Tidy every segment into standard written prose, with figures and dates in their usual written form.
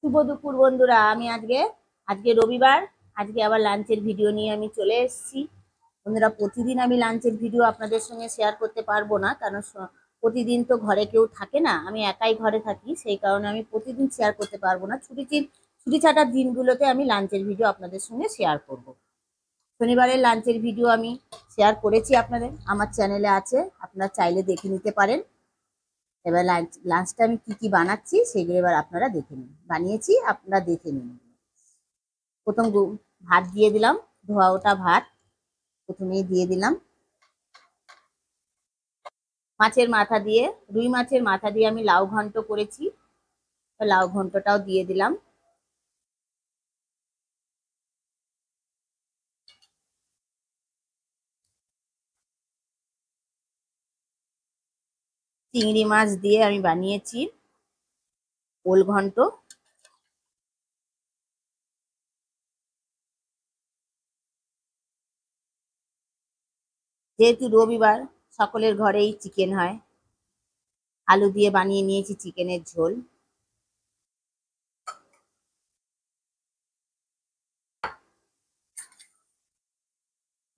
শুভ দুপুর বন্ধুরা। আমি আজকে আজকে রবিবার, আজকে আবার লাঞ্চের ভিডিও নিয়ে আমি চলে এসেছি। বন্ধুরা, প্রতিদিন আমি লাঞ্চের ভিডিও আপনাদের সঙ্গে শেয়ার করতে পারবো না, কারণ প্রতিদিন তো ঘরে কেউ থাকে না, আমি একাই ঘরে থাকি, সেই কারণে আমি প্রতিদিন শেয়ার করতে পারবো না। ছুটি ছাটার দিনগুলোতে আমি লাঞ্চের ভিডিও আপনাদের সঙ্গে শেয়ার করব। শনিবারের লাঞ্চের ভিডিও আমি শেয়ার করেছি, আপনাদের আমার চ্যানেলে আছে, আপনারা চাইলে দেখে নিতে পারেন। এবার লাঞ্চটা আমি কি কি বানাচ্ছি সেগুলো এবার আপনারা দেখে নিন, বানিয়েছি আপনারা দেখে নিন। প্রথম ভাত দিয়ে দিলাম, ধোয়া ওটা ভাত প্রথমেই দিয়ে দিলাম। মাছের মাথা দিয়ে, রুই মাছের মাথা দিয়ে আমি লাউ ঘন্ট করেছি, লাউ ঘন্টটাও দিয়ে দিলাম। চিংড়ি মাছ দিয়ে আমি বানিয়েছি ওল ঘন্ট। যেহেতু রবিবার, সকলের ঘরেই চিকেন হয়, আলু দিয়ে বানিয়ে নিয়েছি চিকেনের ঝোল।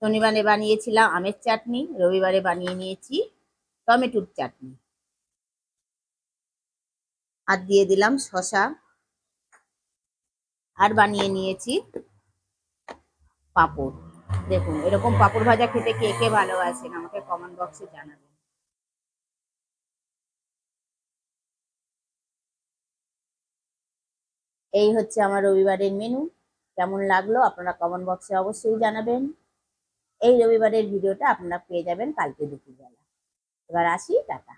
শনিবারে বানিয়েছিলাম আমের চাটনি, রবিবারে বানিয়ে নিয়েছি টমেটোর চাটনি। আর দিয়ে দিলাম শসা। আর বানিয়ে নিয়েছি পাঁপড়। দেখুন, এরকম পাঁপড় ভাজা খেতে কে কে ভালোবাসেন আমাকে কমেন্ট বক্সে জানাবেন। এই হচ্ছে আমার রবিবারের মেনু। কেমন লাগলো আপনারা কমেন্ট বক্সে অবশ্যই জানাবেন। এই রবিবারের ভিডিওটা আপনারা পেয়ে যাবেন কালকে দুপুরবেলা। এবার আসি, টাটা।